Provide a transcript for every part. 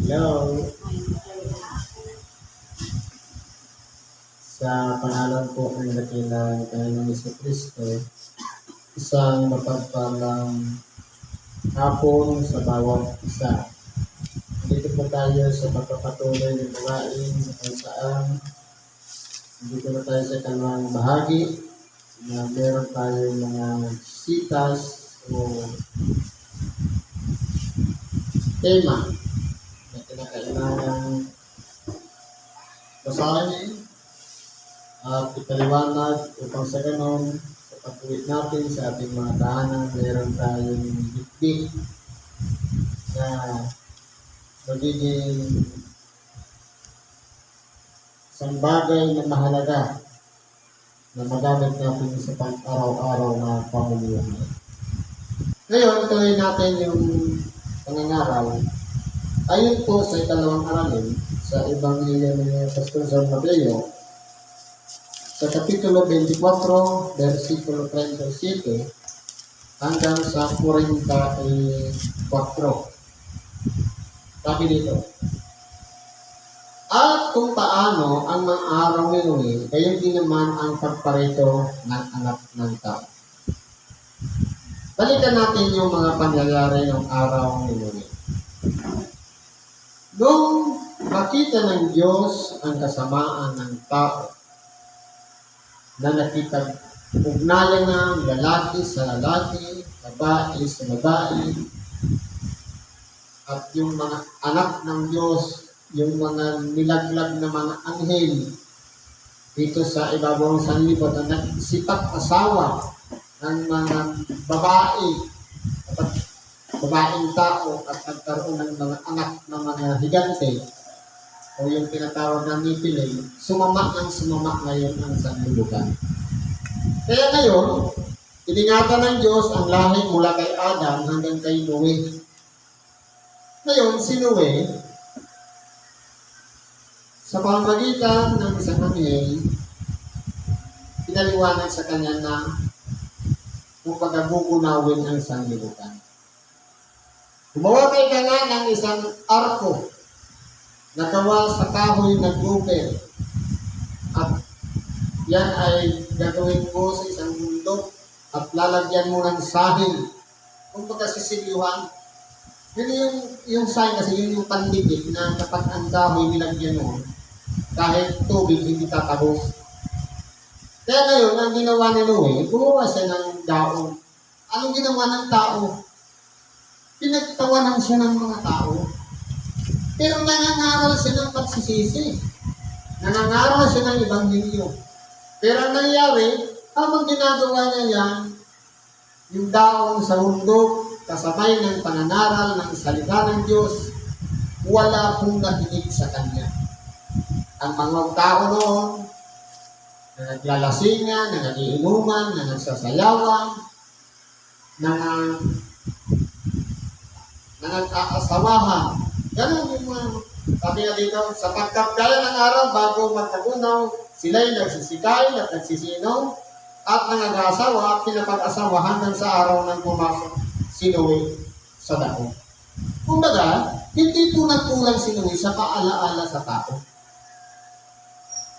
Hello. Sa pangalan po ng dakilang Panginoong Jesucristo, isang mapagpalang hapon sa bawat isa. Dito po tayo sa pagpapatuloy ng gawain kung saan dito na tayo sa kanang bahagi na meron tayo mga sitas o tema na kinakailangan basahin at ipaliwanag upang sa ganon sa pagtuwid natin sa ating mga tahanan meron tayong bitbit na magiging isang bagay na mahalaga na magamit natin sa pang-araw-araw na pamumuhay. Ngayon, tuloy natin yung pangangaral. Ayon po sa ikalawang aralin sa Ebanghelyo ni Pastor San Mateo, sa Kapitulo 24, versikulo 37, hanggang sa 44. Sabi dito, at kung paano ang mga araw ni Noe, gayon din naman ang pagparito ng anak ng tao. Balikan natin yung mga pangyayari ng araw ni Noe. Nung makita ng Diyos ang kasamaan ng tao, na nakipag-ugnayan ng lalaki sa lalaki, babae sa babae, at yung mga anak ng Diyos, yung mga nilaglag na mga anghel dito sa ibabaw ng sanlibutan na nagsipag-asawa ng mga babae at babaeng tao at nagkaroon ng mga anak ng mga higante o yung tinatawag na Nephilim, sumama ngayon ang sanlibutan. Kaya ngayon, iningatan ng Diyos ang lahi mula kay Adam hanggang kay Noe. Ngayon, si Noe, sa pamamagitan ng isang anghel, pinaliwanag sa kanya na kung pagkagugunawin ang sanlibutan. Gumawa kay ka nga ng isang arko na gawa sa kahoy na gupel at yan ay gagawin mo sa isang bundok at lalagyan mo ng sahig. Kung pagkasisilyuhan, yun yung sahig kasi yun yung pandikit na kapag ang kahoy nilagyan mo, kahit tubig hindi tatabos. Kaya ngayon, ang ginawa ni Noe, gumawa siya ng daon. Anong ginawa ng tao? Pinagtawanan siya ng mga tao. Pero nangangaral siya ng pagsisisi. Nangangaral siya ng Ebanghelyo. Pero ang nangyari, habang ginagawa niya yan, yung daon sa bundok, kasabay ng pananaral ng salita ng Diyos, wala pong nakinig sa kanya. Ang mga tao noon, na naglalasingan, na nagiinuman, na nagsasayawan, na nag-aasawahan. Ganun yung mga, sabi nga dito, sapagkat gaya ng araw bago magtagunaw, sila'y nagsisikay at nagsisinaw at nangag-asawa at pinapag-asawa hanggang sa araw ng pumasok si Noe sa daon. Kumbaga, hindi po nagkulang si Noe sa paalaala sa tao.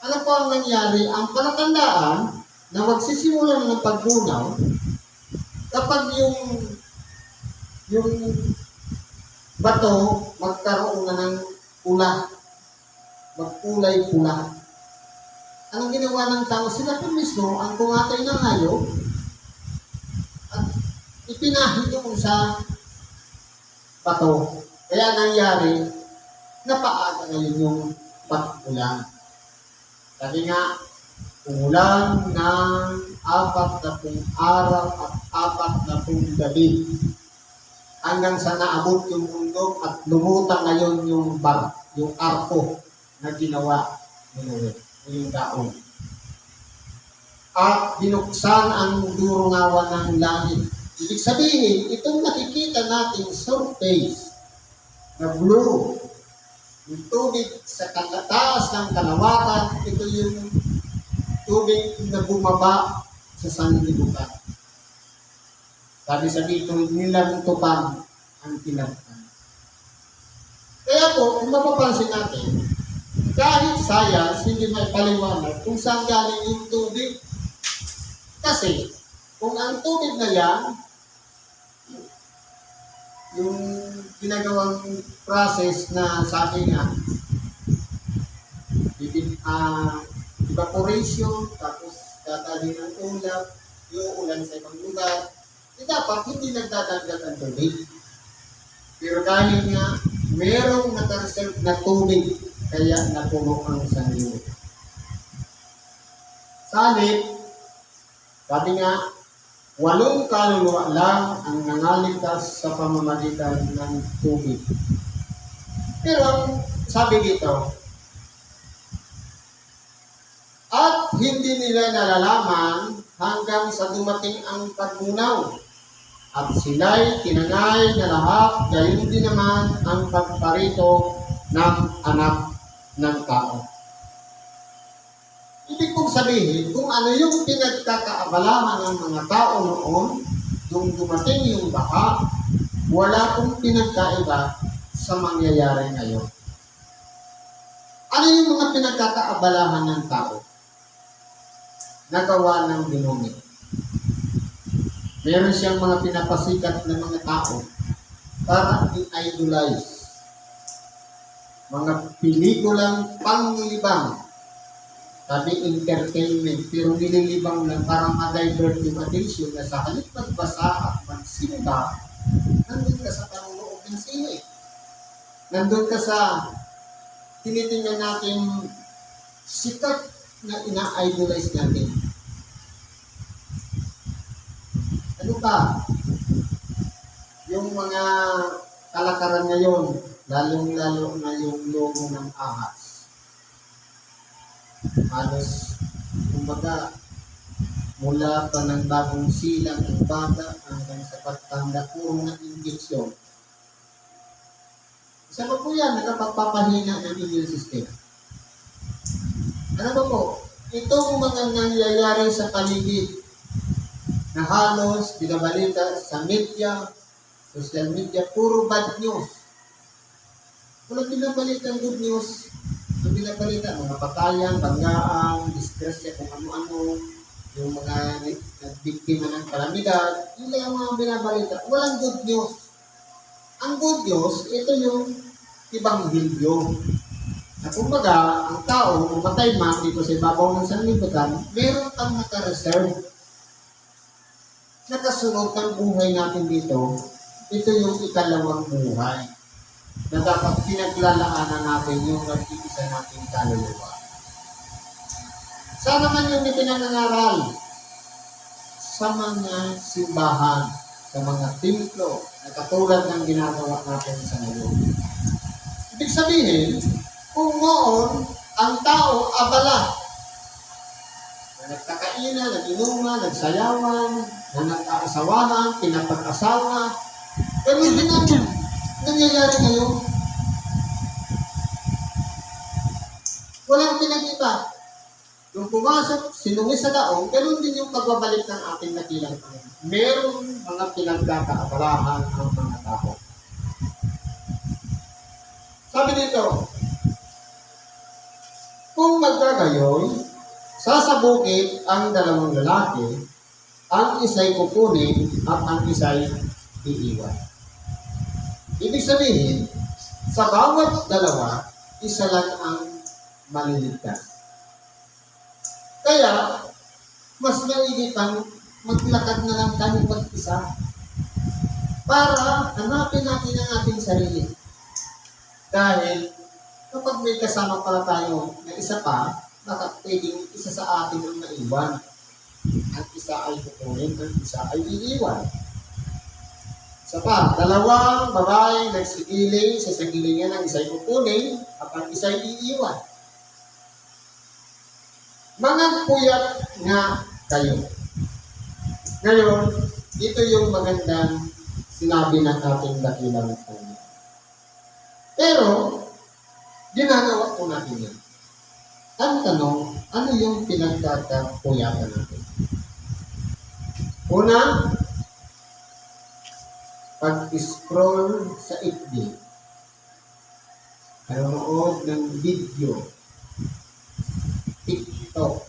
Ano po ang nangyari? Ang palatandaan na magsisimula ng paggunaw kapag yung bato magkaroon na ng pula, magkulay pula. Anong ginawa ng tao? Sila po mismo ang kumatay ng hayop at ipinahid doon sa bato. Kaya nangyari, napaaga ngayon yung pag-ulan. Sabi nga, umulan ng 40 araw at 40 gabi hanggang sa naabot yung mundo at lumutang ngayon yung arko na ginawa ni Noe, yung daon. At binuksan ang durungawan ng langit. Ibig sabihin, itong nakikita natin surface na blue, yung tubig sa taas ng kalawatan, ito yung tubig na bumaba sa sanlibutan. Sabi sa dito, nilantupan ang tinaptan. Kaya po, po, kung mapapansin natin, kahit science, hindi may paliwanag kung saan galing yung tubig. Kasi, kung ang tubig na yan, yung ginagawang process na sabi nga, evaporation, tapos dadali ng ulap, yung ulan sa ibang lugar, dapat hindi nagdadagdag ang tubig. Pero dahil nga, merong nakareserve na tubig, kaya napuno ang sanlibutan. Salit, sabi nga, 8 kaluluwa lang ang nangaligtas sa pamamagitan ng tubig. Pero ang sabi dito, at hindi nila nalalaman hanggang sa dumating ang pagmunaw. At sila'y tinangay na lahat, gayon din naman ang pagparito ng anak ng tao. Ibig kong sabihin, kung ano yung pinagkakaabalahan ng mga tao noon, nung dumating yung baha, wala kong pinagkaiba sa mangyayari ngayon. Ano yung mga pinagkakaabalahan ng tao? Nagawa ng binumi. Meron siyang mga pinapasikat ng mga tao para i-idolize. Mga pelikulang panglibang. Sabi entertainment, pero nililibang lang para ma-divert yung attention na sa halip magbasa at magsimba, nandun ka sa panunoob ng sine. Nandun ka sa tinitingnan natin sikat na ina-idolize natin. Ano ba? Yung mga kalakaran ngayon, lalong-lalo na yung logo ng ahas. Halos, kumbaga, mula pa ng bagong silang ng bata hanggang sa pagtanda, puro na injection. Isa pa po yan, nakapagpapahina ng immune system. Ano ba po? Itong mga nangyayari sa paligid na halos binabalita sa media, social media, puro bad news. Walang binabalita ang good news. Ang binabalita, mga patayan, banggaan, disgrasya, kung ano-ano, yung mga biktima ng kalamidad, yun lang ang mga binabalita. Walang good news. Ang good news, ito yung Ebanghelyo. Na kumbaga, ang tao, mamatay man dito sa ibabaw ng sanlibutan, meron kang naka-reserve. Nakasunod ng buhay natin dito, ito yung ikalawang buhay na dapat pinaglalaanan natin yung nag-iisa natin kaluluwa. Sana man yung ipinangangaral sa mga simbahan, sa mga templo, na katulad ng ginagawa natin sa ngayon. Ibig sabihin, kung noon, ang tao abala. Na nagkakainan, nag-inuman, nagsayawan, na nag-aasawahan, pinapag-asawa. Pero hindi na nangyayari ngayon. Walang pinagkita. Nung pumasok, sinungi sa daong, ganun din yung pagbabalik ng ating nakilang Panginoon. Merong mga pinagkakaabalahan ang mga tao. Sabi dito, kung magkagayoy, sasabukit ang dalawang lalaki, ang isa'y kukunin at ang isa'y iiwan. Ibig sabihin, sa bawat dalawa, isa lang ang maliligtas. Kaya, mas maigi pang maglakad na lang tayo mag-isa para hanapin natin ang ating sarili. Dahil, kapag may kasama pala tayo na isa pa, baka pwedeng isa sa atin ang naiwan. Ang isa ay kukunin, ang isa ay iiwan. Isa pa, dalawang babae nagsigiling sa sagilingan, ang isa ay kukunin at ang isa ay iiwan. Mga puyat nga kayo. Ngayon, ito yung magandang sinabi ng ating dakilang Panginoon. Pero, ginagawa po natin yan. Ang tanong, ano yung pinagkakapuyatan natin? Una, pag-scroll sa FB. nanonood ng video, TikTok,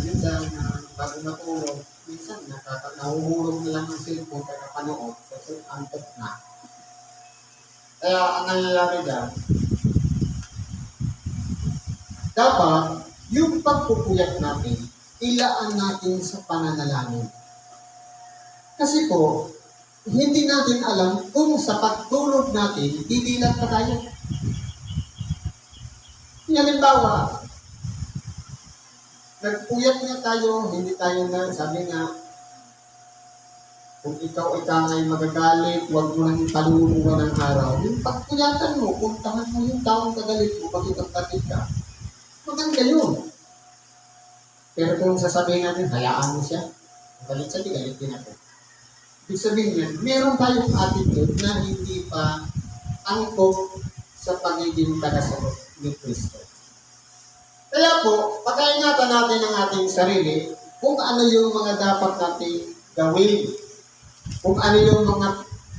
minsan, bago matulog, minsan nahuhulog na lang ang cellphone kaya napanood kasi antok na. Kaya ang nangyayari dyan, dapat yung pagpupuyat natin, ilaan natin sa pananalangin. Kasi po, hindi natin alam kung sa pagtulog natin, didilat pa tayo. Halimbawa, nagpuyat nga tayo, hindi tayo na, sabi nga, kung ikaw ay magagalit, huwag mo nang paluluwa ng araw. Yung pagpuyatan mo, puntahan mo yung taong kagalit mo, pag ikapatid ka, maganda yun. Pero kung sasabihin natin, hayaan mo siya, galit siya, di galit din ako. Ibig sabihin yan, meron tayong attitude na hindi pa angkop sa pagiging tagasunod ni Kristo. Kaya po, pagkaingatan natin ang ating sarili kung ano yung mga dapat nating gawin. Kung ano yung mga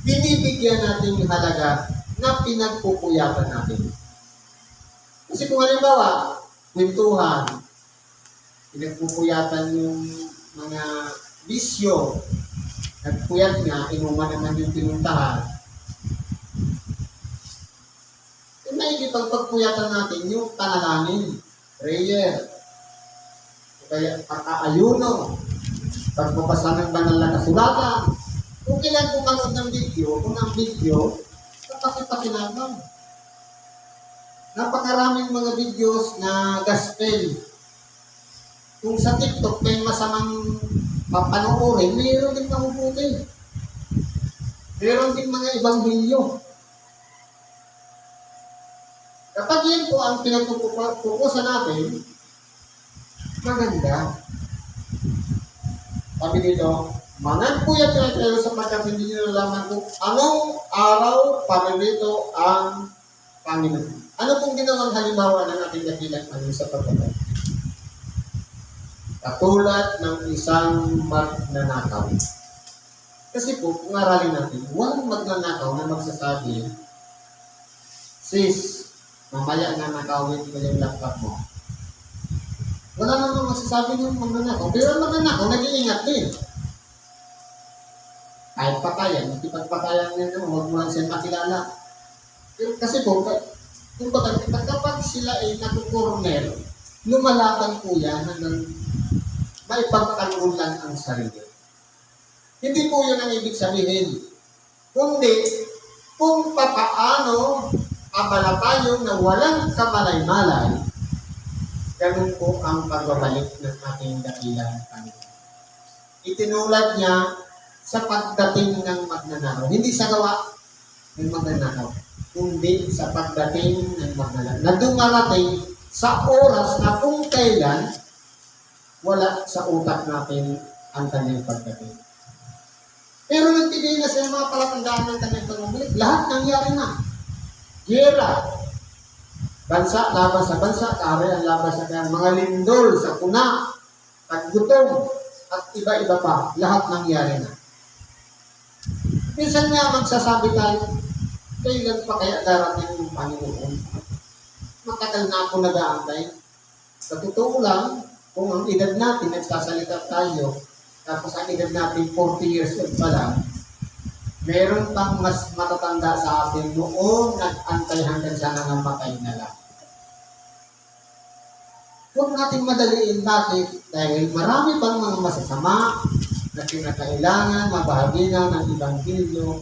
binibigyan nating halaga na pinagpupuyatan natin. Kasi kung halimbawa, kwentuhan, pinagpupuyatan yung mga bisyo, nagpuyat nga, inuman naman yung pinuntahan. Yung naikipagpagpuyatan natin yung panalangin, prayer, kaya pag-aayuno, pagpapasa ng banal na kasulatan. Kung kailan pumanood ng video, kung ang video, kapakipakinaban. Napakaraming mga videos na gospel. Kung sa TikTok may masamang papanoorin, mayroon din mahuputin. Mayroon din mga ibang video. Kapag yun po ang pinagpupukusan natin, maganda. Sabi dito, managpuyat kayo sapagkat hindi nyo nalaman kung anong araw paririto ang Panginoon. Ano pong ginawang halimbawa ng ating dakilang sa pagkakas? Katulad ng isang magnanakaw. Kasi po, kung aralin natin, walang magnanakaw na magsasabi, sis, mamaya na nakawin ko yung laptop mo. Wala namang magsasabi ng magnanakaw. Pero ang magnanakaw, nag-iingat din. Kahit patayan, ipagpatayan nyo, huwag mo lang siya makilala. Pero kasi po, kapag sila ay natukorner, lumalaban po yan hanggang maipagtangulan ang sarili. Hindi po yun ang ibig sabihin. Kundi, kung papaano abala tayo na walang kamalay-malay, ganun po ang pagbabalik ng ating dakilang Panginoon. Itinulad niya sa pagdating ng magnanakaw. Hindi sa gawa ng magnanakaw, kundi sa pagdating ng magnanakaw. Na dumarating sa oras na kung kailan wala sa utak natin ang kanyang pagdating. Pero nagbigay na siya mga palatandaan ng kanyang pagbabalik. Lahat nangyari na. Gera. Bansa, laban sa bansa, kare ang laban sa kanyang mga lindol, sa kuna, taggutom, at iba-iba pa. Lahat nangyari na. Minsan nga magsasabi tayo, kailan pa kaya darating yung Panginoon? Matagal na ako nag-aantay. Sa totoo lang, kung ang edad natin, nagsasalita tayo, tapos ang edad natin 40 years old pa lang, meron pang mas matatanda sa atin noong nag-antay hanggang sa nangamatay na lang. Huwag natin madaliin. Bakit? Dahil marami pang mga masasama na kinakailangan mabahagi na ng Ebanghelyo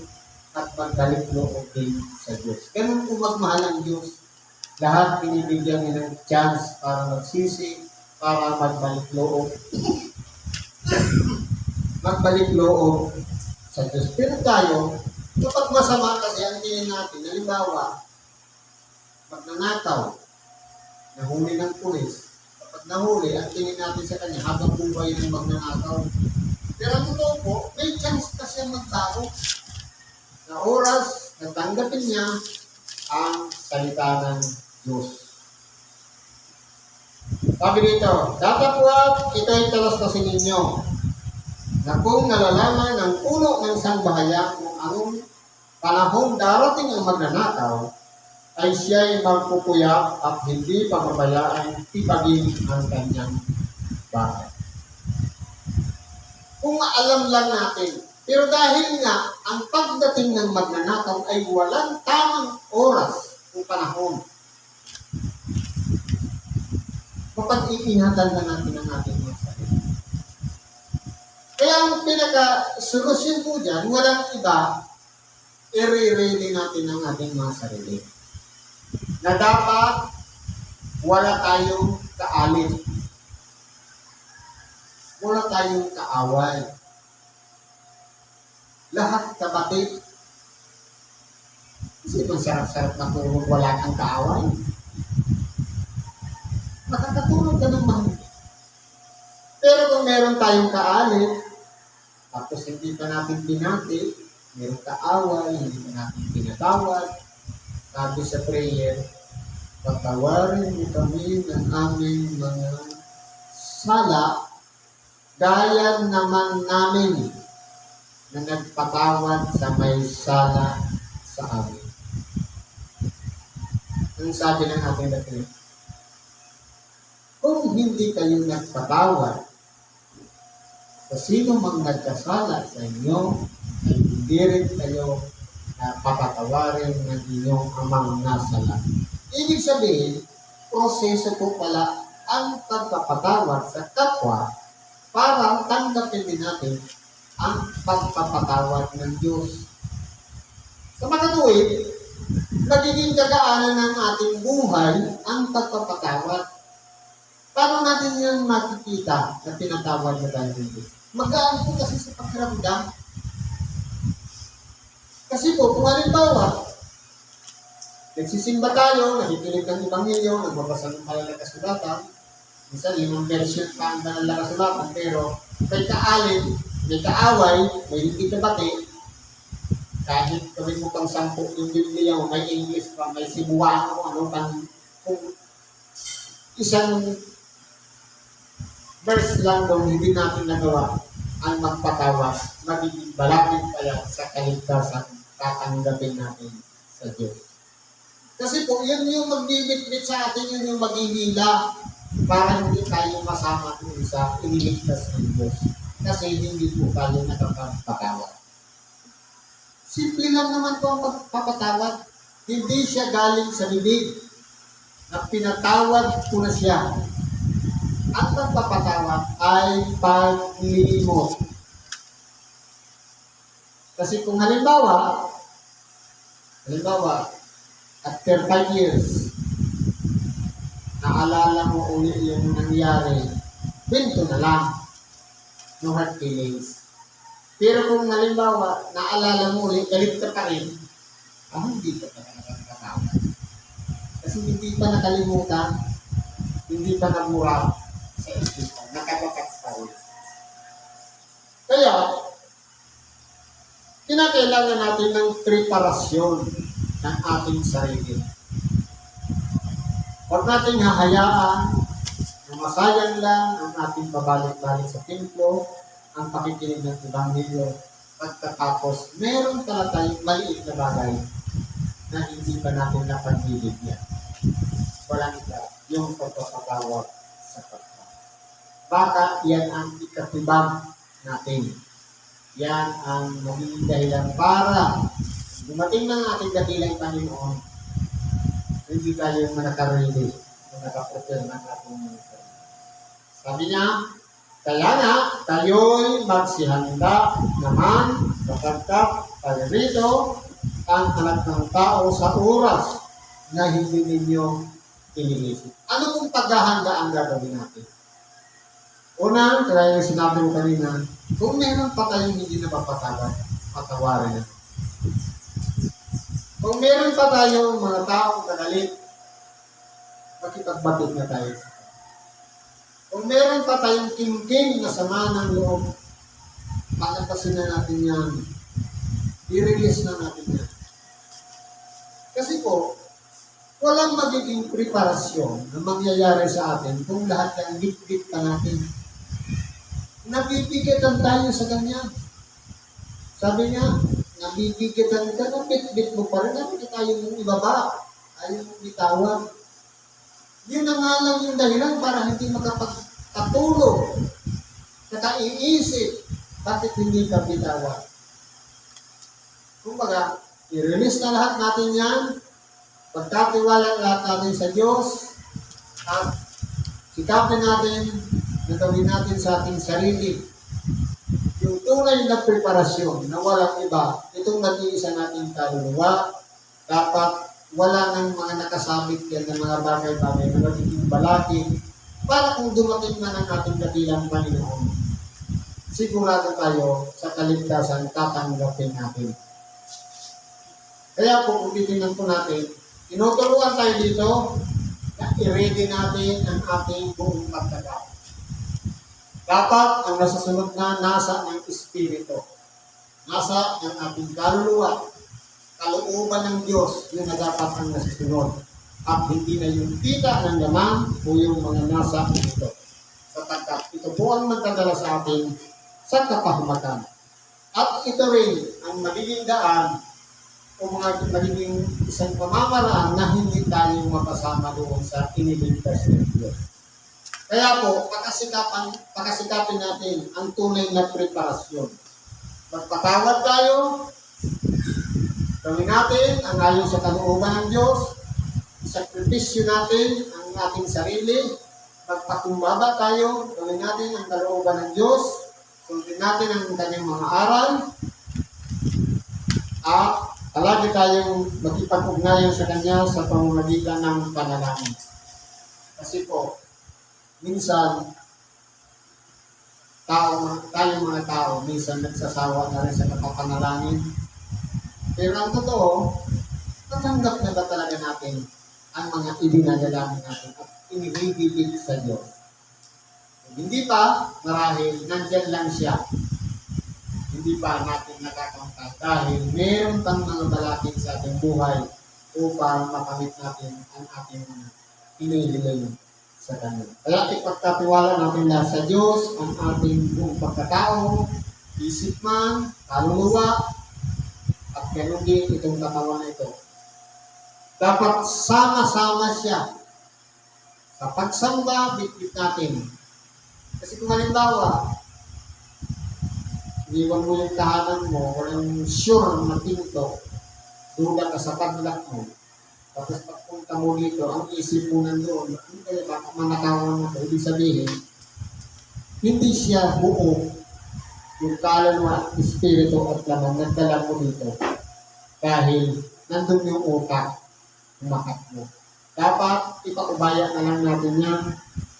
at magbalik loob din sa Diyos. Ganun kung magmahal ang Diyos, lahat binibigyan niya ng chance para magsisi, para magbalik loob. Magbalik loob sa Diyos. Pero tayo, kapag masama kasi ang tingin natin, halimbawa, magnanakaw, nahuli ng pulis. Kapag nahuli, ang tingin natin sa kanya, habang buhay ng magnanakaw. Pero ang totoo po, may chance pa siya magbago. Na oras, natanggapin niya ang salita ng Diyos. Sabi dito, datapwat, ito'y talastasin ninyo, na kung nalalaman ng puno ng sangbahaya kung anong panahong darating ang magnanakaw, ay siya'y magpupuyak at hindi pababayaan tipagin ang kanyang bahay. Kung alam lang natin, pero dahil nga ang pagdating ng magnanakaw ay walang tamang oras o panahon, mapag-iingatan na natin ang ating mga sarili. Kaya ang pinaka-solusyon po dyan, walang iba, i-ready natin ang ating mga sarili. Na dapat wala tayong kaalit. Wala tayong kaaway. Lahat kapatid. Kasi masarap-sarap na kung wala kang kaaway. Makakatulog ka ng mahal. Pero kung meron tayong kaalit, tapos hindi pa natin binati, meron kaaway, hindi pa natin pinatawad, sabi sa prayer, patawarin mo kami ng aming mga sala, gaya naman namin na nagpatawad sa may sala sa amin. Ang sabi ng ating dating, kung hindi kayo nagpatawad sa sino mang nagkasala sa inyo, ay hindi rin kayo papatawarin ng inyong amang nasala. Ibig sabihin, proseso po pala ang pagpapatawad sa kapwa para tanggapin din natin ang pagpapatawad ng Diyos. Sa makatuwid, magiging gagaanan ng ating buhay ang pagpapatawad. Paano natin yan makikita na tinatawad na tayo ng Diyos? Magaan po kasi sa pakiramdam. Kasi po, kung halimbawa, nagsisimba tayo, nakikinig ng Ebanghelyo, nagbabasa ng Banal na Kasulatan, minsan 5 version pa ang Banal na Kasulatan, pero may kaalim, may kaaway, may hindi kabati, kahit gawin mo pang 10 yung Biblia mo, may English pa, may Cebuano, ano pang, kung isang verse lang doon, hindi natin nagawa ang magpatawas, magiging balakid pa yan sa kaligtasan tatanggapin natin sa Diyos. Kasi po, yun yung magbibitbit sa atin, yun yung maghihila para hindi tayo masama sa iniligtas ng Diyos. Kasi hindi po tayo nakapagpatawad. Simple lang naman po ang pagpapatawad. Hindi siya galing sa bibig. Na pinatawad ko na siya. Ang pagpapatawad ay paglilimot. Kasi kung halimbawa, after 5 years, naalala mo ulit yung nangyari, kwento na lang, no hard feelings. Pero kung halimbawa, naalala mo ulit, galit ka pa rin, hindi ka pa nakakatawad. Kasi hindi pa nakalimutan, hindi pa nagmura sa isipan, nakatatak pa rin. Kaya, kinakailangan natin ng preparasyon ng ating sarili. Huwag natin hahayaan na masayang lang ang ating pabalik-balik sa templo, ang pakikinig ng Ebanghelyo, pagkatapos meron pala tayong maliit na bagay na hindi pa natin napagbibigyan. Walang iba, yung pagpapatawag sa kapwa. Baka yan ang ikatibag natin. Yan ang magiging dahilan para dumating ng ating dakilang Panginoon, hindi tayo manakarili o nakaprepare ng ating mga. Sabi niya, kaya nga, tayo'y magsihanda naman sapagkat paririto ang anak ng tao sa oras na hindi ninyo iniisip. Ano kung paghahanda ang gagawin natin? Una, kaya yung sinabi mo kanina, kung meron pa tayong hindi napapatawad, patawarin na. Kung meron pa tayong mga taong kagalit, makipagbatid na tayo. Kung meron pa tayong kimkim na sama ng loob, palapasin na natin yan. I-release na natin yan. Kasi po, walang magiging preparasyon na mangyayari sa atin kung lahat ng git-git pa natin. Napipigatan tayo sa kanya. Sabi niya, nabibigyan ka ng bit-bit mo pa rin, hindi tayo mong ibaba, ayaw mong bitawan. Yun na nga lang yung dahilan para hindi makapagpatulog sa kaiisip, bakit hindi ka bitawan. Kumbaga, i-release na lahat natin yan, pagkatiwala lahat natin sa Diyos, at sikapin natin na gawin natin sa ating sarili yung tunay na preparasyon na walang iba. Itong nag-iisa nating kaluluwa, dapat wala nang mga nakasabit yan ng mga bagay-bagay na magiging balakid para kung dumating man ang ating dakilang Panginoon, sigurado tayo sa kaligtasan tatanggapin natin. Kaya kung titingnan po natin, tinuturuan tayo dito na i-ready natin ang ating buong pagkakao. Dapat ang nasusunod na nasa ng Espiritu, nasa ng ating kaluluwa, kalooban ng Diyos, yun na dapat ang nasusunod. At hindi na yung kita ng laman o yung mga nasa ito. Sapagkat ito po ang magdadala sa atin sa kapahamakan. At ito rin ang magiging daan o mga magiging isang pamamaraan na hindi tayo mapasama doon sa iniligtas ng Diyos. Kaya po, pakasikapin natin ang tunay na preparasyon. Magpatawad tayo, gawin natin ang ayon sa kalooban ng Diyos, isakripisyo natin ang ating sarili, magpakumbaba tayo, gawin natin ang kalooban ng Diyos, sundin natin ang kanyang mga aral, at palagi tayong magkipag-ugnayan sa Kanya sa pamamagitan ng panalangin. Kasi po, minsan, tayong mga tao, minsan nagsasawa na rin sa kapapanalangin. Pero ang totoo, natanggap na ba talaga natin ang mga ibinadalangin natin at inihigilid sa Diyos? Kung hindi pa, marahil nandyan lang siya. Hindi pa natin nakakaunta dahil meron pang mga balakid sa ating buhay upang makamit natin ang ating inihiling sa Kanya. Kaya ipagkatiwala natin na sa Diyos ang ating buong pagkatao, isip man, kaluluwa, at ganoon din itong katawan na ito. Dapat sama-sama siya. Sa pagsamba, bitbit natin. Kasi kung halimbawa, iniwan mo yung tahanan mo, walang sure na pinto, duda ka sa padlock mo, tapos pagpunta mo dito, ang isip mo nandoon, ano kaya baka manakawan mo ito, ibig sabihin, hindi siya buo yung kaluluwa, espiritu at laman, nagdala mo dito. Dahil nandun yung utak, umakat mo. Dapat ipaubaya na lang natin yan,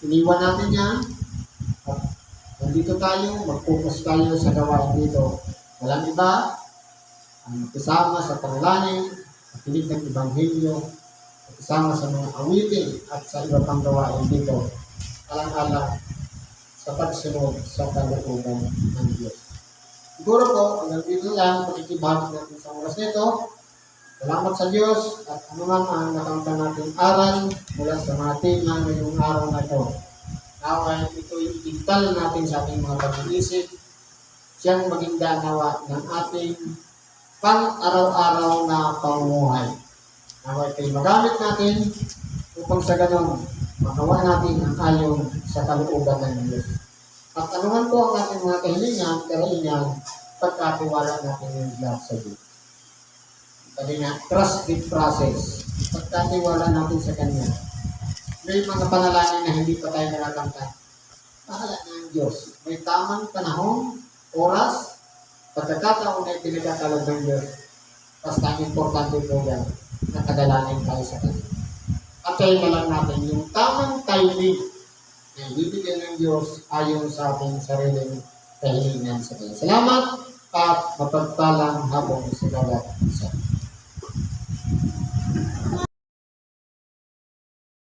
iniwan natin yan, at nandito tayo, mag-focus tayo sa gawain dito. Walang iba, ang kasama sa panalangin, pakinig ng Ebanghelyo, kasama sa mga awitin at sa iba pang gawain dito, alang-alang sa pagsunod sa kalooban ng Diyos. Siguro po, hanggang dito lang, pakikibahagi natin sa oras nito. Salamat sa Diyos at anuman ang nakamta natin aral mula sa mga tema ngayong araw na ito. Naway ito'y itigtal natin sa ating mga pag-iisip, siyang maging danawa ng ating pang-araw-araw na pamumuhay. Naway ito'y magamit natin upang sa ganon magawa natin ang ayon sa kalooban ng Diyos. At anuman po ang ating mga kahilingan, karaingan, pagkatiwala natin yung lahat sa Diyos. Sabi nga, trust the process. Pagkatiwala natin sa Kanya. May mga panalangin na hindi pa tayo nakakamtan. Bahala na ang Diyos. May tamang panahon, oras, pagkakataon na pinagkakalog ng Diyos. Basta ang importante po yan, nakadalangin tayo sa Kanya. At tayo na lang natin yung tamang timing na ibibigay ng Diyos ayon sa ating sariling kahilingan sa Kanya. Salamat at mapagpalang habang sa bawat isa.